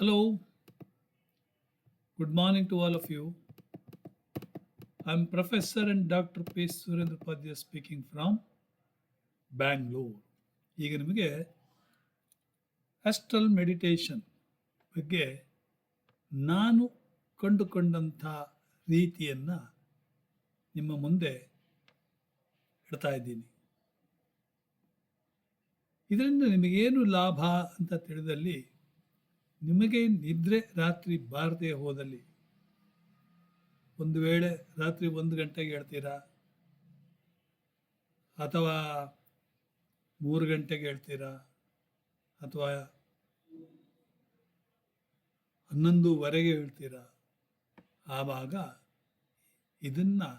Hello, good morning to all of you. I'm Professor and Dr. P. Surendra Padya speaking from Bangalore. ಈಗ ನಿಮಗೆ Astral meditation ಬಗ್ಗೆ ನಾನು ಕಂಡುಕೊಂಡಂಥ ರೀತಿಯನ್ನು ನಿಮ್ಮ ಮುಂದೆ ಇಡ್ತಾ ಇದ್ದೀನಿ. ಇದರಿಂದ ನಿಮಗೇನು ಲಾಭ ಅಂತ ತಿಳಿದಲ್ಲಿ, ನಿಮಗೆ ನಿದ್ರೆ ರಾತ್ರಿ ಬಾರದೆ ಹೋದಲ್ಲಿ, ಒಂದು ವೇಳೆ ರಾತ್ರಿ 1 ಗಂಟೆಗೆ ಹೇಳ್ತೀರಾ ಅಥವಾ 3 ಗಂಟೆಗೆ ಹೇಳ್ತೀರಾ ಅಥವಾ 11:15 ಹೇಳ್ತೀರಾ, ಆವಾಗ ಇದನ್ನು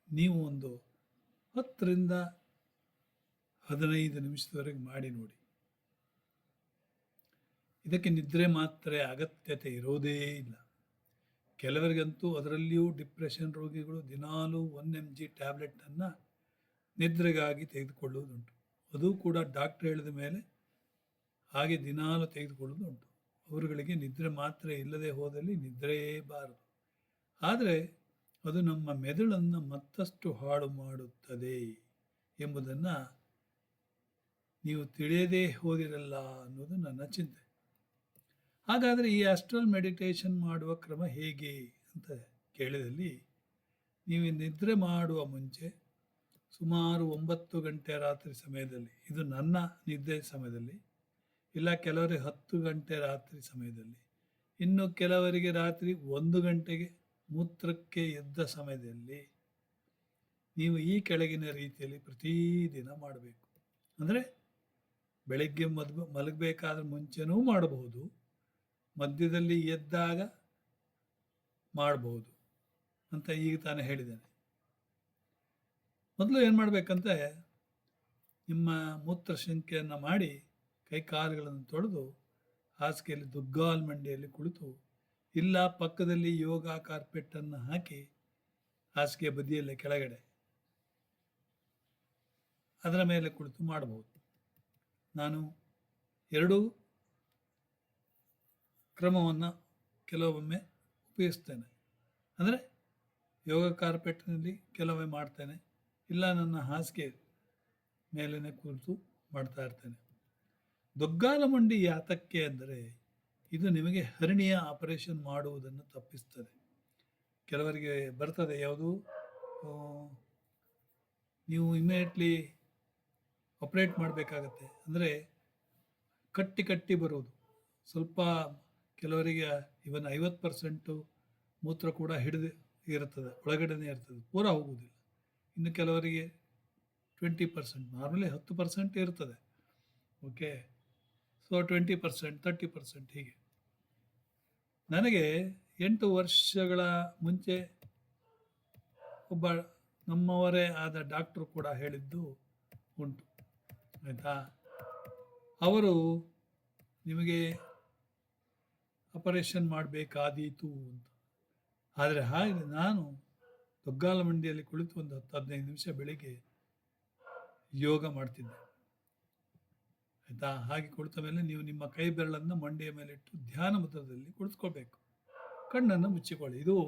ನೀವು ಒಂದು 10ರಿಂದ 15 ನಿಮಿಷದವರೆಗೆ ಮಾಡಿ ನೋಡಿ. ಇದಕ್ಕೆ ನಿದ್ರೆ ಮಾತ್ರೆ ಅಗತ್ಯತೆ ಇರೋದೇ ಇಲ್ಲ. ಕೆಲವರಿಗಂತೂ, ಅದರಲ್ಲಿಯೂ ಡಿಪ್ರೆಷನ್ ರೋಗಿಗಳು, ದಿನಾಲೂ 1 mg ಟ್ಯಾಬ್ಲೆಟನ್ನು ನಿದ್ರೆಗಾಗಿ ತೆಗೆದುಕೊಳ್ಳುವುದುಂಟು. ಅದು ಕೂಡ ಡಾಕ್ಟರ್ ಹೇಳಿದ ಮೇಲೆ ಹಾಗೆ ದಿನಾಲು ತೆಗೆದುಕೊಳ್ಳುವುದುಂಟು. ಅವರುಗಳಿಗೆ ನಿದ್ರೆ ಮಾತ್ರೆ ಇಲ್ಲದೆ ಹೋದಲ್ಲಿ ನಿದ್ರೆಯೇ ಬಾರದು. ಆದರೆ ಅದು ನಮ್ಮ ಮೆದುಳನ್ನು ಮತ್ತಷ್ಟು ಹಾಳು ಮಾಡುತ್ತದೆ ಎಂಬುದನ್ನು ನೀವು ತಿಳಿಯದೇ ಹೋದಿರಲ್ಲ ಅನ್ನೋದು ನನ್ನ ಚಿಂತೆ. ಹಾಗಾದರೆ ಈ ಅಸ್ಟ್ರಲ್ ಮೆಡಿಟೇಷನ್ ಮಾಡುವ ಕ್ರಮ ಹೇಗೆ ಅಂತ ಕೇಳಿದಲ್ಲಿ, ನೀವು ನಿದ್ರೆ ಮಾಡುವ ಮುಂಚೆ ಸುಮಾರು 9 ಗಂಟೆ ರಾತ್ರಿ ಸಮಯದಲ್ಲಿ, ಇದು ನನ್ನ ನಿದ್ದೆ ಸಮಯದಲ್ಲಿ, ಇಲ್ಲ ಕೆಲವರಿಗೆ 10 ಗಂಟೆ ರಾತ್ರಿ ಸಮಯದಲ್ಲಿ, ಇನ್ನು ಕೆಲವರಿಗೆ ರಾತ್ರಿ 1 ಗಂಟೆಗೆ ಮೂತ್ರಕ್ಕೆ ಎದ್ದ ಸಮಯದಲ್ಲಿ ನೀವು ಈ ಕೆಳಗಿನ ರೀತಿಯಲ್ಲಿ ಪ್ರತಿದಿನ ಮಾಡಬೇಕು. ಅಂದರೆ ಬೆಳಗ್ಗೆ ಮಲಗಬೇಕಾದ್ರೆ ಮುಂಚೆನೂ ಮಾಡಬಹುದು, ಮಧ್ಯದಲ್ಲಿ ಎದ್ದಾಗ ಮಾಡಬಹುದು ಅಂತ ಈಗ ತಾನೇ ಹೇಳಿದ್ದೇನೆ. ಮೊದಲು ಏನು ಮಾಡಬೇಕಂತೆ, ನಿಮ್ಮ ಮೂತ್ರಸಂಖ್ಯೆಯನ್ನು ಮಾಡಿ ಕೈ ಕಾಲುಗಳನ್ನು ತೊಳೆದು ಹಾಸಿಗೆಯಲ್ಲಿ ದುಗ್ಗಾಲ್ ಮಂಡಿಯಲ್ಲಿ ಕುಳಿತು, ಇಲ್ಲ ಪಕ್ಕದಲ್ಲಿ ಯೋಗ ಕಾರ್ಪೆಟ್ಟನ್ನು ಹಾಕಿ ಹಾಸಿಗೆ ಬದಿಯಲ್ಲೇ ಕೆಳಗಡೆ ಅದರ ಮೇಲೆ ಕುಳಿತು ಮಾಡಬಹುದು. ನಾನು ಎರಡೂ ಕ್ರಮವನ್ನು ಕೆಲವೊಮ್ಮೆ ಉಪಯೋಗಿಸ್ತೇನೆ. ಅಂದರೆ ಯೋಗ ಕಾರ್ಪೆಟ್ನಲ್ಲಿ ಕೆಲವೊಮ್ಮೆ ಮಾಡ್ತೇನೆ, ಇಲ್ಲ ನನ್ನ ಹಾಸಿಗೆ ಮೇಲೇ ಕುಳಿತು ಮಾಡ್ತಾ ಇರ್ತೇನೆ. ದೊಗ್ಗಾಲ ಮಂಡಿ ಯಾತಕ್ಕೆ ಅಂದರೆ, ಇದು ನಿಮಗೆ ಹರ್ನಿಯ ಆಪರೇಷನ್ ಮಾಡುವುದನ್ನು ತಪ್ಪಿಸ್ತದೆ. ಕೆಲವರಿಗೆ ಬರ್ತದೆ ಯಾವುದು, ನೀವು ಇಮಿಡಿಯೇಟ್ಲಿ ಆಪ್ರೇಟ್ ಮಾಡಬೇಕಾಗತ್ತೆ. ಅಂದರೆ ಕಟ್ಟಿ ಬರುವುದು. ಸ್ವಲ್ಪ ಕೆಲವರಿಗೆ ಇವನ್ 50% ಮೂತ್ರ ಕೂಡ ಹಿಡಿದು ಇರ್ತದೆ, ಒಳಗಡೆನೇ ಇರ್ತದೆ, ಪೂರ ಹೋಗುವುದಿಲ್ಲ. ಇನ್ನು ಕೆಲವರಿಗೆ 20%, ನಾರ್ಮಲಿ 10% ಇರ್ತದೆ. ಓಕೆ, ಸೊ 20%, 30% ಹೀಗೆ. ನನಗೆ 8 ವರ್ಷಗಳ ಮುಂಚೆ ಒಬ್ಬ ನಮ್ಮವರೇ ಆದ ಡಾಕ್ಟ್ರು ಕೂಡ ಹೇಳಿದ್ದು ಉಂಟು, ಆಯಿತಾ. ಅವರು ನಿಮಗೆ ಆಪರೇಷನ್ ಮಾಡಬೇಕಾದೀತು ಅಂತ. ಆದರೆ ಹಾಗೆ ನಾನು ದೊಗ್ಗಾಲ ಮಂಡಿಯಲ್ಲಿ ಕುಳಿತು ಒಂದು 10-15 ನಿಮಿಷ ಬೆಳಿಗ್ಗೆ ಯೋಗ ಮಾಡ್ತಿದ್ದೆ, ಆಯಿತಾ. ಹಾಗೆ ಕುಳಿತ ಮೇಲೆ ನೀವು ನಿಮ್ಮ ಕೈ ಬೆರಳನ್ನು ಮಂಡಿಯ ಮೇಲೆ ಇಟ್ಟು ಧ್ಯಾನ ಮುದ್ರದಲ್ಲಿ ಕುಳಿತುಕೊಳ್ಬೇಕು. ಕಣ್ಣನ್ನು ಮುಚ್ಚಿಕೊಳ್ಳಿ. ಇದು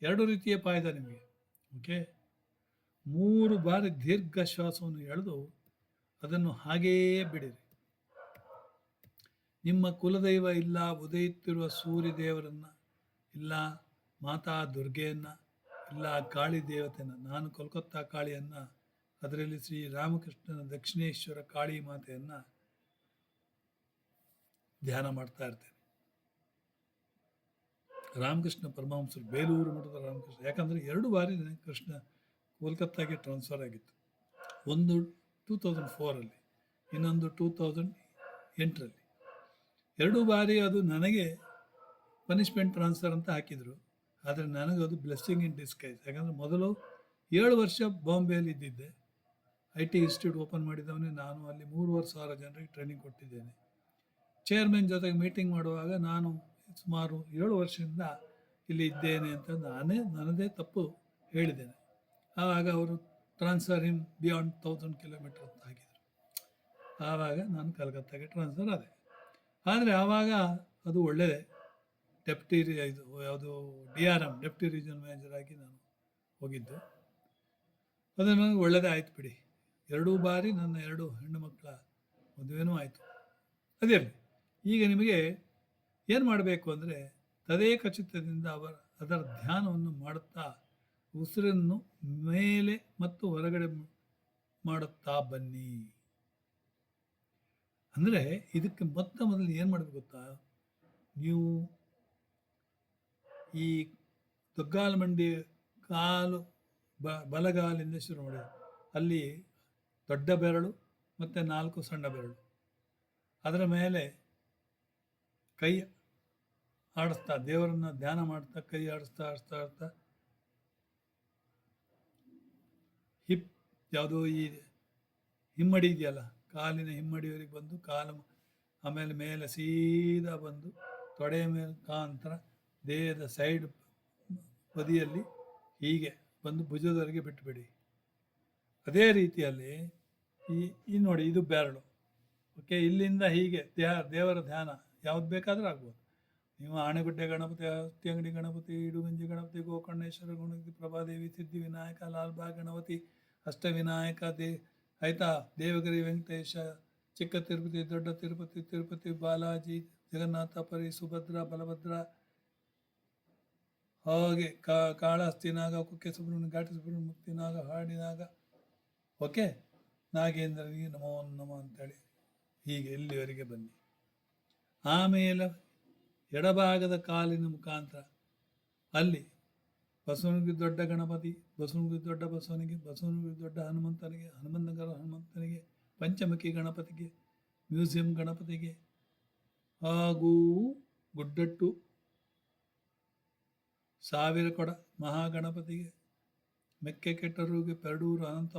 2 ರೀತಿಯ ಪಾಯದ ನಿಮಗೆ. ಓಕೆ, 3 ಬಾರಿ ದೀರ್ಘ ಶ್ವಾಸವನ್ನು ಎಳೆದು ಅದನ್ನು ಹಾಗೆಯೇ ಬಿಡಿರಿ. ನಿಮ್ಮ ಕುಲದೈವ, ಇಲ್ಲ ಉದಯುತ್ತಿರುವ ಸೂರ್ಯ ದೇವರನ್ನು, ಇಲ್ಲ ಮಾತಾ ದುರ್ಗೆಯನ್ನು, ಇಲ್ಲ ಕಾಳಿ ದೇವತೆಯನ್ನು, ನಾನು ಕೋಲ್ಕತ್ತಾ ಕಾಳಿಯನ್ನು, ಅದರಲ್ಲಿ ಶ್ರೀ ರಾಮಕೃಷ್ಣನ ದಕ್ಷಿಣೇಶ್ವರ ಕಾಳಿ ಮಾತೆಯನ್ನು ಧ್ಯಾನ ಮಾಡ್ತಾ ಇರ್ತೇನೆ. ರಾಮಕೃಷ್ಣ ಪರಮಹಂಸರು, ಬೇಲೂರು ಮಠದ ರಾಮಕೃಷ್ಣ. ಯಾಕಂದರೆ 2 ಬಾರಿ ಕೃಷ್ಣ ಕೋಲ್ಕತ್ತಾಗೆ ಟ್ರಾನ್ಸ್ಫರ್ ಆಗಿತ್ತು. ಒಂದು 2004ಅಲ್ಲಿ, ಇನ್ನೊಂದು 2008ರಲ್ಲಿ. 2 ಬಾರಿ ಅದು ನನಗೆ ಪನಿಷ್ಮೆಂಟ್ ಟ್ರಾನ್ಸ್ಫರ್ ಅಂತ ಹಾಕಿದರು. ಆದರೆ ನನಗದು ಬ್ಲೆಸ್ಸಿಂಗ್ ಇನ್ ಡಿಸ್ಗೈಸ್. ಯಾಕಂದರೆ ಮೊದಲು 7 ವರ್ಷ ಬಾಂಬೆಯಲ್ಲಿ ಇದ್ದಿದ್ದೆ. IT ಇನ್ಸ್ಟಿಟ್ಯೂಟ್ ಓಪನ್ ಮಾಡಿದವನೇ ನಾನು. ಅಲ್ಲಿ 3,500 ಜನರಿಗೆ ಟ್ರೈನಿಂಗ್ ಕೊಟ್ಟಿದ್ದೇನೆ. ಚೇರ್ಮನ್ ಜೊತೆಗೆ ಮೀಟಿಂಗ್ ಮಾಡುವಾಗ ನಾನು ಸುಮಾರು 7 ವರ್ಷದಿಂದ ಇಲ್ಲಿ ಇದ್ದೇನೆ ಅಂತ ನನ್ನದೇ ತಪ್ಪು ಹೇಳಿದ್ದೇನೆ. ಆವಾಗ ಅವರು ಟ್ರಾನ್ಸ್ಫರ್ ಹಿಮ್ ಬಿಯಾಂಡ್ 1000 ಕಿಲೋಮೀಟರ್ ಅಂತ ಹಾಕಿದರು. ಆವಾಗ ನಾನು ಕಲ್ಕತ್ತಾಗೆ ಟ್ರಾನ್ಸ್ಫರ್ ಆದೆ. ಆದರೆ ಆವಾಗ ಅದು ಒಳ್ಳೆಯದೇ. ಡೆಪ್ಟಿ ಇದು ಯಾವುದು DRM ಡೆಪ್ಟಿ ರೀಜನಲ್ ಮ್ಯಾನೇಜರ್ ಆಗಿ ನಾನು ಹೋಗಿದ್ದು. ಅದು ನನಗೆ ಒಳ್ಳೆಯದೇ ಆಯ್ತು ಬಿಡಿ. 2 ಬಾರಿ ನನ್ನ 2 ಹೆಣ್ಣು ಮಕ್ಕಳ ಮದುವೆನೂ ಆಯಿತು. ಅದಿರಲಿ. ಈಗ ನಿಮಗೆ ಏನು ಮಾಡಬೇಕು ಅಂದರೆ ತದೇಕಚಿತ್ತದಿಂದ ಅದರ ಧ್ಯಾನವನ್ನು ಮಾಡುತ್ತಾ ಉಸಿರನ್ನು ಮೇಲೆ ಮತ್ತು ಹೊರಗಡೆ ಮಾಡುತ್ತಾ ಬನ್ನಿ. ಅಂದರೆ ಇದಕ್ಕೆ ಮೊದಲು ಏನು ಮಾಡಬೇಕು ಗೊತ್ತಾ, ನೀವು ಈ ದೊಗ್ಗಾಲು ಮಂಡಿ ಕಾಲು ಬಲಗಾಲಿಂದ ಶುರು ಮಾಡಿ, ಅಲ್ಲಿ ದೊಡ್ಡ ಬೆರಳು ಮತ್ತು 4 ಸಣ್ಣ ಬೆರಳು, ಅದರ ಮೇಲೆ ಕೈ ಆಡಿಸ್ತಾ ದೇವರನ್ನ ಧ್ಯಾನ ಮಾಡ್ತಾ ಕೈ ಆಡಿಸ್ತಾ ಆಡಿಸ್ತಾ ಆಡಿಸ್ತಾ ಹಿಪ್ ಯಾವುದೋ ಈ ಹಿಮ್ಮಡಿ ಇದೆಯಲ್ಲ, ಕಾಲಿನ ಹಿಮ್ಮಡಿಯವರೆಗೆ ಬಂದು ಕಾಲು, ಆಮೇಲೆ ಮೇಲೆ ಸೀದಾ ಬಂದು ತೊಡೆಯ ಮೇಲೆ ಕಾಂತರ ದೇಹದ ಸೈಡ್ ಬದಿಯಲ್ಲಿ ಹೀಗೆ ಬಂದು ಭುಜದವರೆಗೆ ಬಿಟ್ಟುಬಿಡಿ. ಅದೇ ರೀತಿಯಲ್ಲಿ ಈ ನೋಡಿ, ಇದು ಬೆರಳು. ಓಕೆ, ಇಲ್ಲಿಂದ ಹೀಗೆ ದೇವರ ಧ್ಯಾನ ಯಾವ್ದು ಬೇಕಾದರೂ ಆಗ್ಬೋದು. ನೀವು ಆಣೆಗುಡ್ಡೆ ಗಣಪತಿ, ಹತ್ಯಂಗಡಿ ಗಣಪತಿ, ಇಡುಗಂಜಿ ಗಣಪತಿ, ಗೋಕರ್ಣೇಶ್ವರ ಗಣಪತಿ, ಪ್ರಭಾದೇವಿ, ಸಿದ್ಧಿ ವಿನಾಯಕ, ಲಾಲ್ಬಾಗ್ ಗಣಪತಿ, ಅಷ್ಟವಿನಾಯಕ ಆಯ್ತಾ, ದೇವಗಿರಿ ವೆಂಕಟೇಶ, ಚಿಕ್ಕ ತಿರುಪತಿ, ದೊಡ್ಡ ತಿರುಪತಿ, ತಿರುಪತಿ ಬಾಲಾಜಿ, ಜಗನ್ನಾಥ ಪರಿ, ಸುಭದ್ರ, ಬಲಭದ್ರ, ಹಾಗೆ ಕಾಳಹಸ್ತಿನಾಗ, ಕುಕ್ಕೆ ಸುಬ್ರಹ್ಮಣ್ಯ, ಘಾಟಿ ಸುಬ್ರಹ್ಮಣ್ಯ, ಮುಕ್ತಿನಾಗ, ಹಾಡಿನಾಗ, ಓಕೆ, ನಾಗೇಂದ್ರನಿಗೆ ನಮೋ ನಮ ಅಂತೇಳಿ ಹೀಗೆ ಇಲ್ಲಿವರೆಗೆ ಬನ್ನಿ. ಆಮೇಲೆ ಎಡಭಾಗದ ಕಾಲಿನ ಮುಖಾಂತರ ಅಲ್ಲಿ ಬಸವನಿಗೆ ದೊಡ್ಡ ಗಣಪತಿ, ಬಸವನಿಗೆ ದೊಡ್ಡ ಬಸವನಿಗೆ, ಬಸವನಿಗೆ ದೊಡ್ಡ ಹನುಮಂತನಿಗೆ, ಹನುಮಂತನಿಗೆ, ಪಂಚಮುಖಿ ಗಣಪತಿಗೆ, ಮ್ಯೂಸಿಯಂ ಗಣಪತಿಗೆ, ಹಾಗೂ ಗುಡ್ಡಟ್ಟು ಸಾವಿರ ಕೊಡ ಮಹಾಗಣಪತಿಗೆ, ಮೆಕ್ಕೆ ಕೆಟ್ಟರಿಗೆ, ಪೆರಡೂರು ಅನಂತ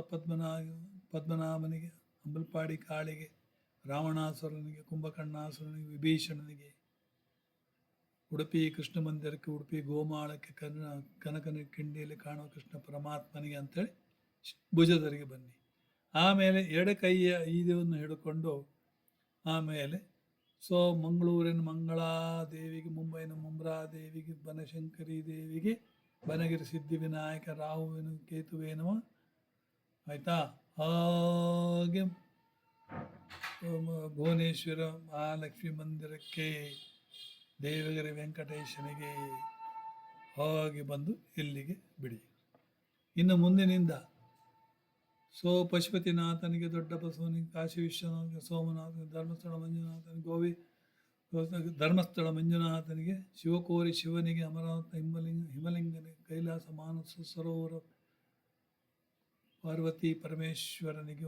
ಪದ್ಮನಾಭನಿಗೆ, ಅಂಬಲ್ಪಾಡಿ ಕಾಳಿಗೆ, ರಾವಣಾಸುರನಿಗೆ, ಕುಂಭಕರ್ಣಾಸುರನಿಗೆ, ವಿಭೀಷಣನಿಗೆ, ಉಡುಪಿ ಕೃಷ್ಣ ಮಂದಿರಕ್ಕೆ, ಉಡುಪಿ ಗೋಮಾಳಕ್ಕೆ, ಕನಕನ ಕಿಂಡಿಯಲ್ಲಿ ಕಾಣುವ ಕೃಷ್ಣ ಪರಮಾತ್ಮನಿಗೆ ಅಂತೇಳಿ ಭುಜದವರೆಗೆ ಬನ್ನಿ. ಆಮೇಲೆ ಎಡಕೈಯ ಇದನ್ನು ಹಿಡ್ಕೊಂಡು ಆಮೇಲೆ ಮಂಗಳೂರಿನ ಮಂಗಳಾದೇವಿಗೆ, ಮುಂಬೈನ ಮುಂಬ್ರಾದೇವಿಗೆ, ಬನಶಂಕರಿ ದೇವಿಗೆ, ಬನಗಿರಿ ಸಿದ್ಧಿ ವಿನಾಯಕ, ರಾಹುವಿನ ಕೇತುವೇನವ, ಆಯಿತಾ, ಹಾಗೆ ಭುವನೇಶ್ವರ ಮಹಾಲಕ್ಷ್ಮಿ ಮಂದಿರಕ್ಕೆ, ದೇವಗಿರಿ ವೆಂಕಟೇಶನಿಗೆ, ಹಾಗೆ ಬಂದು ಇಲ್ಲಿಗೆ ಬಿಡಿ. ಇನ್ನು ಮುಂದಿನಿಂದ ಪಶುಪತಿನಾಥನಿಗೆ, ದೊಡ್ಡ ಬಸವನಿಗೆ, ಕಾಶಿ ವಿಶ್ವನಾಥನಿಗೆ, ಸೋಮನಾಥನಿಗೆ, ಧರ್ಮಸ್ಥಳ ಮಂಜುನಾಥನಿಗೆ, ಶಿವಕೋರಿ ಶಿವನಿಗೆ, ಅಮರನಾಥ ಹಿಮಲಿಂಗನಿಗೆ, ಕೈಲಾಸ ಮಾನಸ ಸರೋವರ ಪಾರ್ವತಿ ಪರಮೇಶ್ವರನಿಗೆ,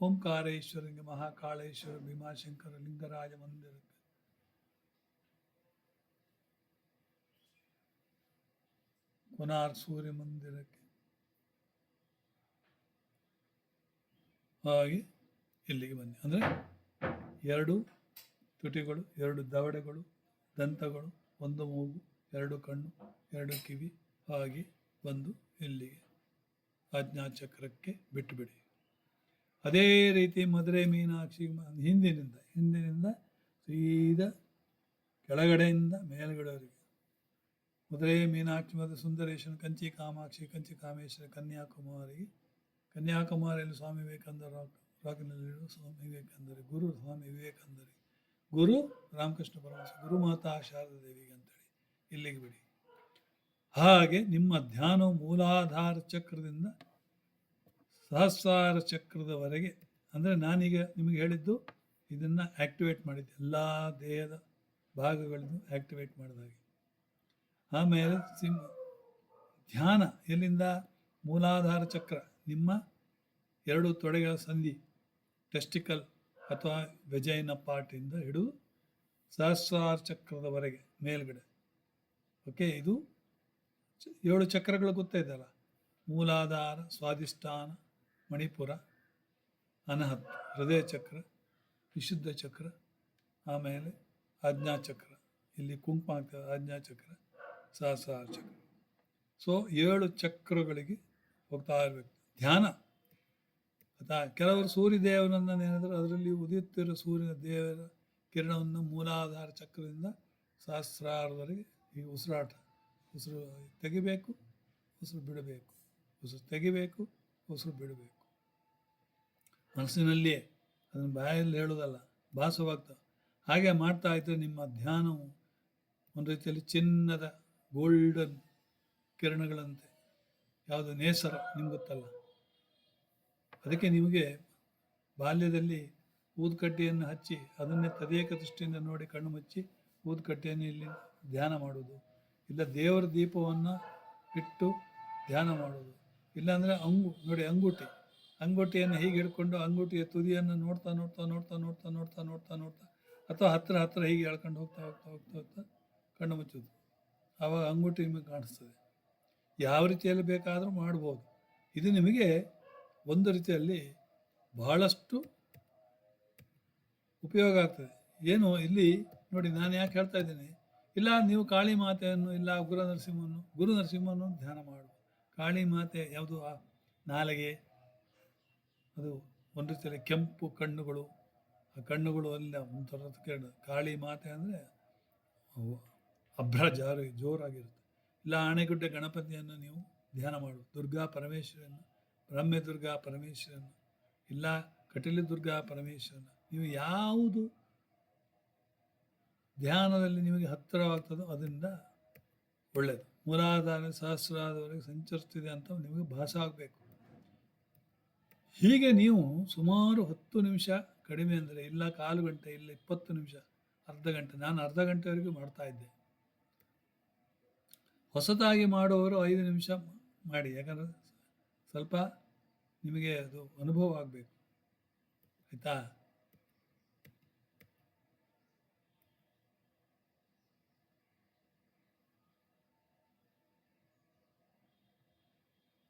ಓಂಕಾರೇಶ್ವರನಿಗೆ, ಮಹಾಕಾಳೇಶ್ವರ, ಭೀಮಾಶಂಕರ ಲಿಂಗರಾಜ ಮಂದಿರಕ್ಕೆ, ಕೊನಾರ್ಕ್ ಸೂರ್ಯ ಮಂದಿರಕ್ಕೆ, ಹಾಗೆ ಇಲ್ಲಿಗೆ ಬನ್ನಿ. ಅಂದರೆ 2 ತುಟಿಗಳು, 2 ದವಡೆಗಳು, ದಂತಗಳು, 1 ಮೂಗು, 2 ಕಣ್ಣು, 2 ಕಿವಿ, ಹಾಗೆ ಬಂದು ಇಲ್ಲಿಗೆ ಆಜ್ಞಾಚಕ್ರಕ್ಕೆ ಬಿಟ್ಟುಬಿಡಿ. ಅದೇ ರೀತಿ ಮಧುರೆ ಮೀನಾಕ್ಷಿ ಹಿಂದಿನಿಂದ ಸೀದಾ ಕೆಳಗಡೆಯಿಂದ ಮೇಲ್ಗಡೆವರೆಗೆ ಮಧುರೆ ಮೀನಾಕ್ಷಿ ಮತ್ತು ಸುಂದರೇಶ್ವರ, ಕಂಚಿ ಕಾಮಾಕ್ಷಿ, ಕಂಚಿ ಕಾಮೇಶ್ವರ, ಕನ್ಯಾಕುಮಾರಿಯಲ್ಲಿ ಸ್ವಾಮಿ ವಿವೇಕಾನಂದ ರಾಕಿನಲ್ಲಿರುವ ಸ್ವಾಮಿ ವಿವೇಕಾನಂದರಿ, ಗುರು ಸ್ವಾಮಿ ವಿವೇಕಾನಂದರಿ, ಗುರು ರಾಮಕೃಷ್ಣ ಪರಮಹಂಸ, ಗುರು ಮಾತಾ ಶಾರದಾ ದೇವಿಗೆ ಅಂತೇಳಿ ಇಲ್ಲಿಗೆ ಬಿಡಿ. ಹಾಗೆ ನಿಮ್ಮ ಧ್ಯಾನವು ಮೂಲಾಧಾರ ಚಕ್ರದಿಂದ ಸಹಸ್ರಾರ ಚಕ್ರದವರೆಗೆ, ಅಂದರೆ ನಾನೀಗ ನಿಮಗೆ ಹೇಳಿದ್ದು ಇದನ್ನು ಆ್ಯಕ್ಟಿವೇಟ್ ಮಾಡಿದ್ದೆ, ಎಲ್ಲ ದೇಹದ ಭಾಗಗಳನ್ನು ಆ್ಯಕ್ಟಿವೇಟ್ ಮಾಡಿದಾಗೆ. ಆಮೇಲೆ ಧ್ಯಾನ ಎಲ್ಲಿಂದ, ಮೂಲಾಧಾರ ಚಕ್ರ, ನಿಮ್ಮ 2 ತೊಡೆಗಳ ಸಂಧಿ, ಟೆಸ್ಟಿಕಲ್ ಅಥವಾ ವೆಜೈನ ಪಾರ್ಟಿಂದ ಹಿಡಿದು ಸಹಸ್ರಾರ ಚಕ್ರದವರೆಗೆ ಮೇಲ್ಗಡೆ. ಓಕೆ, ಇದು 7 ಚಕ್ರಗಳು ಗೊತ್ತಾಯ್ತಲ್ಲ, ಮೂಲಾಧಾರ, ಸ್ವಾಧಿಷ್ಠಾನ, ಮಣಿಪುರ, ಅನಹತ್, ಹೃದಯ ಚಕ್ರ, ವಿಶುದ್ಧ ಚಕ್ರ, ಆಮೇಲೆ ಆಜ್ಞಾಚಕ್ರ, ಇಲ್ಲಿ ಕುಂಕುಮ ಆಗ್ತದೆ, ಆಜ್ಞಾಚಕ್ರ, ಸಹಸ್ರಾರ ಚಕ್ರ. 7 ಚಕ್ರಗಳಿಗೆ ಹೋಗ್ತಾ ಇರಬೇಕು ಧ್ಯಾನ. ಕೆಲವರು ಸೂರ್ಯದೇವನನ್ನು ನೆನೆದರೆ ಅದರಲ್ಲಿ ಉದಿಯುತ್ತಿರುವ ಸೂರ್ಯನ ದೇವರ ಕಿರಣವನ್ನು ಮೂಲಾಧಾರ ಚಕ್ರದಿಂದ ಸಹಸ್ರಾರದವರೆಗೆ ಈ ಉಸಿರಾಟ, ಉಸಿರು ತೆಗಿಬೇಕು, ಉಸಿರು ಬಿಡಬೇಕು, ಉಸಿರು ತೆಗಿಬೇಕು, ಉಸಿರು ಬಿಡಬೇಕು. ಮನಸ್ಸಿನಲ್ಲಿಯೇ, ಅದನ್ನು ಬಾಯಲ್ಲಿ ಹೇಳೋದಲ್ಲ, ಭಾಸವಾಗ್ತವೆ. ಹಾಗೆ ಮಾಡ್ತಾ ಇದ್ದರೆ ನಿಮ್ಮ ಧ್ಯಾನವು ಒಂದು ರೀತಿಯಲ್ಲಿ ಚಿನ್ನದ ಗೋಲ್ಡನ್ ಕಿರಣಗಳಂತೆ, ಯಾವುದು ನೇಸರ ನಿಮ್ಗೆ ಗೊತ್ತಲ್ಲ. ಅದಕ್ಕೆ ನಿಮಗೆ ಬಾಲ್ಯದಲ್ಲಿ ಊದುಕಡ್ಡಿಯನ್ನು ಹಚ್ಚಿ ಅದನ್ನೇ ತದೇಕ ದೃಷ್ಟಿಯಿಂದ ನೋಡಿ ಕಣ್ಣು ಮುಚ್ಚಿ ಊದುಕಡ್ಡಿಯನ್ನು ಇಲ್ಲಿ ಧ್ಯಾನ ಮಾಡೋದು, ಇಲ್ಲ ದೇವರ ದೀಪವನ್ನು ಇಟ್ಟು ಧ್ಯಾನ ಮಾಡೋದು, ಇಲ್ಲಾಂದರೆ ನೋಡಿ ಅಂಗುಟಿಯನ್ನು ಹೀಗೆ ಹಿಡ್ಕೊಂಡು ಅಂಗುಟಿಯ ತುದಿಯನ್ನು ನೋಡ್ತಾ ನೋಡ್ತಾ ನೋಡ್ತಾ ನೋಡ್ತಾ ನೋಡ್ತಾ ನೋಡ್ತಾ ನೋಡ್ತಾ ಅಥವಾ ಹತ್ತಿರ ಹೀಗೆ ಎಳ್ಕೊಂಡು ಹೋಗ್ತಾ ಹೋಗ್ತಾ ಹೋಗ್ತಾ ಹೋಗ್ತಾ ಕಣ್ಣು ಮುಚ್ಚೋದು. ಆವಾಗ ಅಂಗುಟಿ ನಿಮಗೆ ಕಾಣಿಸ್ತದೆ. ಯಾವ ರೀತಿಯಲ್ಲಿ ಬೇಕಾದರೂ ಮಾಡ್ಬೋದು. ಇದು ನಿಮಗೆ ಒಂದು ರೀತಿಯಲ್ಲಿ ಬಹಳಷ್ಟು ಉಪಯೋಗ ಆಗ್ತದೆ. ಏನು ಇಲ್ಲಿ ನೋಡಿ, ನಾನು ಯಾಕೆ ಹೇಳ್ತಾ ಇದ್ದೀನಿ, ಇಲ್ಲ ನೀವು ಕಾಳಿ ಮಾತೆಯನ್ನು ಇಲ್ಲ ಗುರು ನರಸಿಂಹವನ್ನು ಧ್ಯಾನ ಮಾಡು. ಕಾಳಿ ಮಾತೆ ಯಾವುದು, ಆ ನಾಲಿಗೆ, ಅದು ಒಂದು ರೀತಿಯಲ್ಲಿ ಕೆಂಪು ಕಣ್ಣುಗಳು, ಆ ಕಣ್ಣುಗಳು ಅಲ್ಲ ಒಂಥರ ಕಿರಣ. ಕಾಳಿ ಮಾತೆ ಅಂದರೆ ಅಭ್ರ ಜೋರಾಗಿರುತ್ತೆ. ಇಲ್ಲ ಆಣೆಗುಡ್ಡೆ ಗಣಪತಿಯನ್ನು ನೀವು ಧ್ಯಾನ ಮಾಡು. ದುರ್ಗಾ ಪರಮೇಶ್ವರನ್ನು, ಬ್ರಹ್ಮೆ ದುರ್ಗಾ ಪರಮೇಶ್ವರನ್ನು, ಇಲ್ಲ ಕಟೀಲು ದುರ್ಗಾ ಪರಮೇಶ್ವರನ, ನೀವು ಯಾವುದು ಧ್ಯಾನದಲ್ಲಿ ನಿಮಗೆ ಹತ್ತಿರವಾಗ್ತದೋ ಅದರಿಂದ ಒಳ್ಳೆಯದು. ಮೂಲಾಧಾರ ಸಹಸ್ರಾರದವರೆಗೆ ಸಂಚರಿಸ್ತಿದೆ ಅಂತ ನಿಮಗೆ ಭಾಸ ಆಗಬೇಕು. ಹೀಗೆ ನೀವು ಸುಮಾರು 10 ನಿಮಿಷ, ಕಡಿಮೆ ಅಂದರೆ ಇಲ್ಲ ಕಾಲು ಗಂಟೆ, ಇಲ್ಲ 20 ನಿಮಿಷ, ಅರ್ಧ ಗಂಟೆ. ನಾನು ಅರ್ಧ ಗಂಟೆವರೆಗೂ ಮಾಡ್ತಾ ಇದ್ದೆ. ಹೊಸದಾಗಿ ಮಾಡುವವರು 5 ನಿಮಿಷ ಮಾಡಿ, ಯಾಕಂದರೆ ಸ್ವಲ್ಪ ನಿಮಗೆ ಅದು ಅನುಭವ ಆಗಬೇಕು, ಆಯಿತಾ?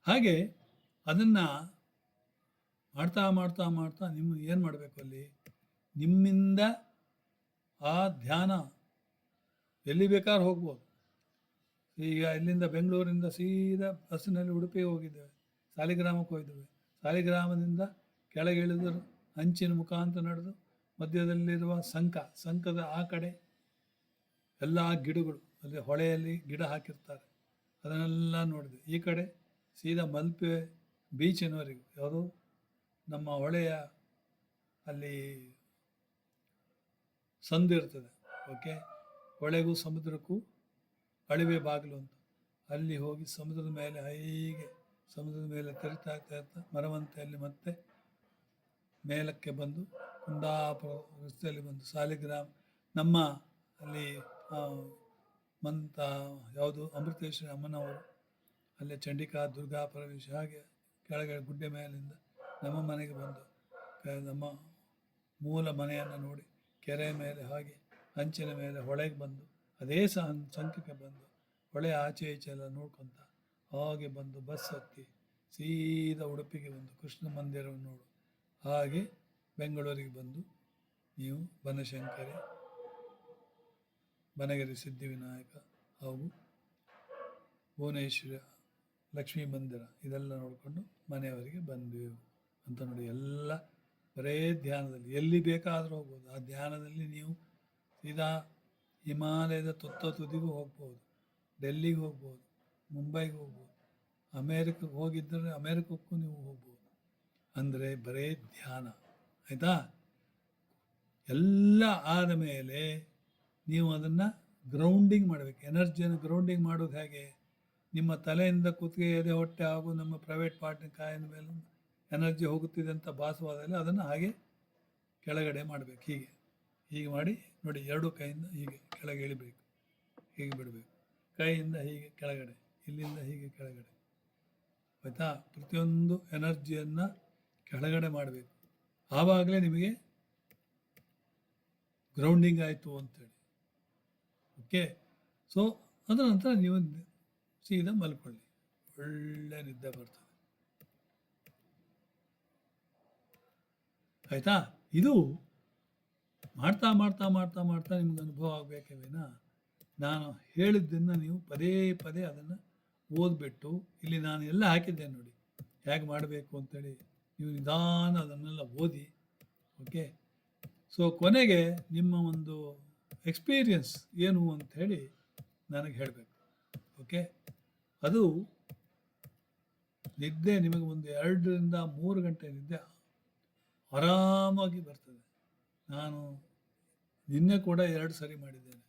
ಹಾಗೆ ಅದನ್ನು ಮಾಡ್ತಾ ಮಾಡ್ತಾ ಮಾಡ್ತಾ ನಿಮ್ಮ ಏನು ಮಾಡಬೇಕು, ಅಲ್ಲಿ ನಿಮ್ಮಿಂದ ಆ ಧ್ಯಾನ ಎಲ್ಲಿ ಬೇಕಾದ್ರೂ ಹೋಗ್ಬೋದು. ಈಗ ಇಲ್ಲಿಂದ ಬೆಂಗಳೂರಿಂದ ಸೀದಾ ಬಸ್ಸಿನಲ್ಲಿ ಉಡುಪಿಗೆ ಹೋಗಿದ್ದೇವೆ, ಸಾಲಿಗ್ರಾಮಕ್ಕೆ ಹೋಗಿದ್ದೇವೆ. ಸಾಲಿಗ್ರಾಮದಿಂದ ಕೆಳಗೆ ಇಳಿದು ಅಂಚಿನ ಮುಖಾಂತರ ನಡೆದು ಮಧ್ಯದಲ್ಲಿರುವ ಸಂಕದ ಆ ಕಡೆ ಎಲ್ಲ ಗಿಡಗಳು, ಅಲ್ಲಿ ಹೊಳೆಯಲ್ಲಿ ಗಿಡ ಹಾಕಿರ್ತಾರೆ, ಅದನ್ನೆಲ್ಲ ನೋಡಿದೆ. ಈ ಕಡೆ ಸೀದಾ ಮಲ್ಪೆ ಬೀಚಿನವರೆಗೂ, ಯಾವುದು ನಮ್ಮ ಹೊಳೆಯ ಅಲ್ಲಿ ಸಂದು ಇರ್ತದೆ, ಓಕೆ, ಹೊಳೆಗೂ ಸಮುದ್ರಕ್ಕೂ ಅಳಿವೆ ಬಾಗಿಲು ಅಂತ, ಅಲ್ಲಿ ಹೋಗಿ ಸಮುದ್ರದ ಮೇಲೆ ಹೀಗೆ ಸಮುದ್ರದ ಮೇಲೆ ತೆರಿತಾ ಮರವಂತೆಯಲ್ಲಿ ಮತ್ತೆ ಮೇಲಕ್ಕೆ ಬಂದು ಕುಂದಾಪುರ ರಸ್ತೆಯಲ್ಲಿ ಬಂದು ಸಾಲಿಗ್ರಾಮ, ನಮ್ಮ ಅಲ್ಲಿ ಯಾವುದು ಅಮೃತೇಶ್ವರಿ ಅಮ್ಮನವರು, ಅಲ್ಲೇ ಚಂಡಿಕಾ ದುರ್ಗಾ ಪರಮೇಶ, ಹಾಗೆ ಕೆಳಗಡೆ ಗುಡ್ಡೆ ಮೇಲಿಂದ ನಮ್ಮ ಮನೆಗೆ ಬಂದು ನಮ್ಮ ಮೂಲ ಮನೆಯನ್ನು ನೋಡಿ ಕೆರೆ ಮೇಲೆ ಹಾಗೆ ಹಂಚಿನ ಮೇಲೆ ಹೊಳೆಗೆ ಬಂದು ಅದೇ ಸಂಖ್ಯಕ್ಕೆ ಬಂದು ಹೊಳೆ ಆಚೆ ಈಚೆ ಎಲ್ಲ ನೋಡ್ಕೊತ ಹಾಗೆ ಬಂದು ಬಸ್ ಹತ್ತಿ ಸೀದಾ ಉಡುಪಿಗೆ ಬಂದು ಕೃಷ್ಣ ಮಂದಿರವನ್ನು ನೋಡು. ಹಾಗೆ ಬೆಂಗಳೂರಿಗೆ ಬಂದು ನೀವು ಬನಶಂಕರಿ, ಬನಗಿರಿ ಸಿದ್ಧಿವಿನಾಯಕ ಹಾಗೂ ಭುವನೇಶ್ವರ ಲಕ್ಷ್ಮೀ ಮಂದಿರ ಇದೆಲ್ಲ ನೋಡಿಕೊಂಡು ಮನೆಯವರಿಗೆ ಬಂದೆವು ಅಂತ ನೋಡಿ. ಎಲ್ಲ ಬರೇ ಧ್ಯಾನದಲ್ಲಿ ಎಲ್ಲಿ ಬೇಕಾದರೂ ಹೋಗ್ಬೋದು. ಆ ಧ್ಯಾನದಲ್ಲಿ ನೀವು ಸೀದಾ ಹಿಮಾಲಯದ ತುದಿಗೂ ಹೋಗ್ಬೋದು, ಡೆಲ್ಲಿಗೆ ಹೋಗ್ಬೋದು, ಮುಂಬೈಗೆ ಹೋಗ್ಬೋದು, ಅಮೇರಿಕಕ್ಕೆ ಹೋಗಿದ್ದರೆ ಅಮೇರಿಕಕ್ಕೂ ನೀವು ಹೋಗ್ಬೋದು. ಅಂದರೆ ಬರೇ ಧ್ಯಾನ, ಆಯಿತಾ? ಎಲ್ಲ ಆದ ಮೇಲೆ ನೀವು ಅದನ್ನು ಗ್ರೌಂಡಿಂಗ್ ಮಾಡಬೇಕು. ಎನರ್ಜಿಯನ್ನು ಗ್ರೌಂಡಿಂಗ್ ಮಾಡೋದು ಹೇಗೆ? ನಿಮ್ಮ ತಲೆಯಿಂದ ಕುತ್ತಿಗೆ, ಎದೆ, ಹೊಟ್ಟೆ ಹಾಗೂ ನಮ್ಮ ಪ್ರೈವೇಟ್ ಪಾರ್ಟ್ನ ಕಾಯಿನ ಮೇಲೆ ಎನರ್ಜಿ ಹೋಗುತ್ತಿದೆ ಅಂತ ಭಾಸವಾದಲ್ಲಿ ಅದನ್ನು ಹಾಗೆ ಕೆಳಗಡೆ ಮಾಡಬೇಕು. ಹೀಗೆ ಮಾಡಿ ನೋಡಿ, ಎರಡು ಕೈಯಿಂದ ಹೀಗೆ ಕೆಳಗೆ ಇಳಿಬೇಕು, ಹೀಗೆ ಬಿಡಬೇಕು, ಕೈಯಿಂದ ಹೀಗೆ ಕೆಳಗಡೆ, ಇಲ್ಲಿಂದ ಹೀಗೆ ಕೆಳಗಡೆ, ಆಯಿತಾ? ಪ್ರತಿಯೊಂದು ಎನರ್ಜಿಯನ್ನು ಕೆಳಗಡೆ ಮಾಡಬೇಕು. ಆವಾಗಲೇ ನಿಮಗೆ ಗ್ರೌಂಡಿಂಗ್ ಆಯಿತು ಅಂತೇಳಿ, ಓಕೆ. ಸೊ ಅದರ ನಂತರ ನೀವು ಸೀದಾ ಮಲ್ಕೊಳ್ಳಿ, ಒಳ್ಳೆ ನಿದ್ದೆ ಬರ್ತದೆ, ಆಯಿತಾ? ಇದು ಮಾಡ್ತಾ ಮಾಡ್ತಾ ಮಾಡ್ತಾ ಮಾಡ್ತಾ ನಿಮ್ಗೆ ಅನುಭವ ಆಗಬೇಕೇ ವಿನ ನಾನು ಹೇಳಿದ್ದನ್ನು ನೀವು ಪದೇ ಪದೇ ಅದನ್ನು ಓದ್ಬಿಟ್ಟು, ಇಲ್ಲಿ ನಾನು ಎಲ್ಲ ಹಾಕಿದ್ದೇನೆ ನೋಡಿ ಹೇಗೆ ಮಾಡಬೇಕು ಅಂತೇಳಿ, ನೀವು ನಿಧಾನ ಅದನ್ನೆಲ್ಲ ಓದಿ, ಓಕೆ. ಸೊ ಕೊನೆಗೆ ನಿಮ್ಮ ಒಂದು ಎಕ್ಸ್ಪೀರಿಯನ್ಸ್ ಏನು ಅಂತ ಹೇಳಿ ನನಗೆ ಹೇಳಬೇಕು. ಓಕೆ, ಅದು ನಿದ್ದೆ ನಿಮಗೆ ಒಂದು 2 ರಿಂದ 3 ಗಂಟೆ ನಿದ್ದೆ ಆರಾಮಾಗಿ ಬರ್ತದೆ. ನಾನು ನಿನ್ನೆ ಕೂಡ 2 ಸರಿ ಮಾಡಿದ್ದೇನೆ,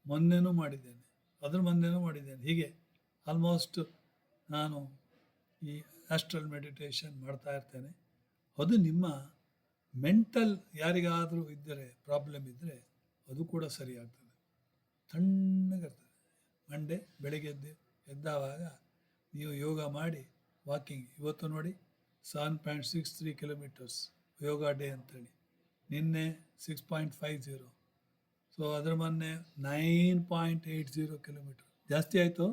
ಮೊನ್ನೆನೂ ಮಾಡಿದ್ದೇನೆ, ಅದ್ರ ಮೊನ್ನೆನೂ ಮಾಡಿದ್ದೇನೆ. ಹೀಗೆ ಆಲ್ಮೋಸ್ಟ್ ನಾನು ಈ ಆಸ್ಟ್ರಲ್ ಮೆಡಿಟೇಷನ್ ಮಾಡ್ತಾ ಇರ್ತೇನೆ. ಅದು ನಿಮ್ಮ ಮೆಂಟಲ್ ಯಾರಿಗಾದರೂ ಇದ್ದರೆ, ಪ್ರಾಬ್ಲಮ್ ಇದ್ದರೆ ಅದು ಕೂಡ ಸರಿ ಆಗ್ತದೆ. ತಣ್ಣಗಿರ್ತದೆ. ಮಂಡೆ ಬೆಳಿಗ್ಗೆ ಎದ್ದಾವಾಗ ನೀವು ಯೋಗ ಮಾಡಿ ವಾಕಿಂಗ್, ಇವತ್ತು ನೋಡಿ 7.63 ಕಿಲೋಮೀಟರ್ಸ್ ಯೋಗ ಡೇ ಅಂತೇಳಿ, ನಿನ್ನೆ 6.50, ಸೊ ಅದರ ಮೊನ್ನೆ 9.80 ಕಿಲೋಮೀಟರ್ ಜಾಸ್ತಿ ಆಯಿತು.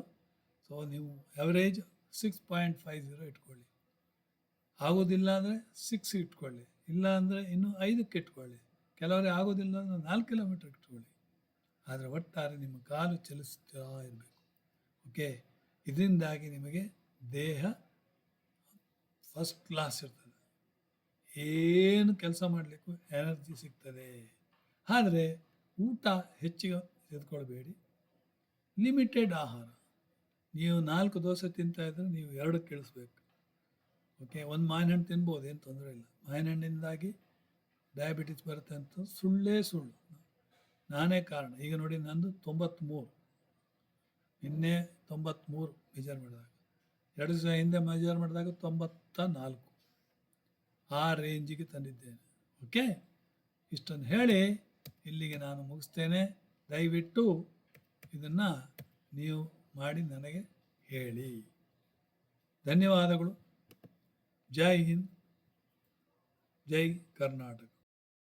ಸೊ ನೀವು ಆ್ಯಾವ್ರೇಜ್ 6.50 ಇಟ್ಕೊಳ್ಳಿ. ಆಗೋದಿಲ್ಲ ಅಂದರೆ 6 ಇಟ್ಕೊಳ್ಳಿ, ಇಲ್ಲ ಅಂದರೆ ಇನ್ನೂ 5ಕ್ಕೆ ಇಟ್ಕೊಳ್ಳಿ. ಕೆಲವರಿಗೆ ಆಗೋದಿಲ್ಲ ಅಂದರೆ 4 ಕಿಲೋಮೀಟರ್ ಇಟ್ಕೊಳ್ಳಿ. ಆದರೆ ಒಟ್ಟಾರೆ ನಿಮ್ಮ ಕಾಲು ಚಲಿಸ್ತಾ ಇರಬೇಕು. ಓಕೆ, ಇದರಿಂದಾಗಿ ನಿಮಗೆ ದೇಹ ಫಸ್ಟ್ ಕ್ಲಾಸ್ ಇರ್ತದೆ, ಏನು ಕೆಲಸ ಮಾಡಲಿಕ್ಕೂ ಎನರ್ಜಿ ಸಿಗ್ತದೆ. ಆದರೆ ಊಟ ಹೆಚ್ಚಿಗೆ ತೆಗೆದುಕೊಳ್ಬೇಡಿ, ಲಿಮಿಟೆಡ್ ಆಹಾರ. ನೀವು 4 ದೋಸೆ ತಿಂತಾಯಿದ್ರೆ ನೀವು 2ಕ್ಕೆ ಇಳಿಸ್ಬೇಕು. ಓಕೆ, ಒಂದು ಮಾವಿನ ಹಣ್ಣು ತಿನ್ಬೋದು, ಏನು ತೊಂದರೆ ಇಲ್ಲ. ಮಾವಿನ ಹಣ್ಣಿಂದಾಗಿ ಡಯಾಬಿಟಿಸ್ ಬರುತ್ತೆ ಅಂತ ಸುಳ್ಳೇ ಸುಳ್ಳು, ನಾನೇ ಕಾರಣ. ಈಗ ನೋಡಿ, ನಂದು 93, ನಿನ್ನೆ 93 ಮೆಜರ್ ಮಾಡಿದಾಗ, 2 ದಿವಸ ಹಿಂದೆ ಮೆಜರ್ ಮಾಡಿದಾಗ 94, ಆ ರೇಂಜಿಗೆ ತಂದಿದ್ದೇನೆ. ಓಕೆ, ಇಷ್ಟನ್ನು ಹೇಳಿ ಇಲ್ಲಿಗೆ ನಾನು ಮುಗಿಸ್ತೇನೆ. ದಯವಿಟ್ಟು ಇದನ್ನು ನೀವು ಮಾಡಿ ನನಗೆ ಹೇಳಿ. ಧನ್ಯವಾದಗಳು. ಜೈ ಹಿಂದ್, ಜೈ ಕರ್ನಾಟಕ.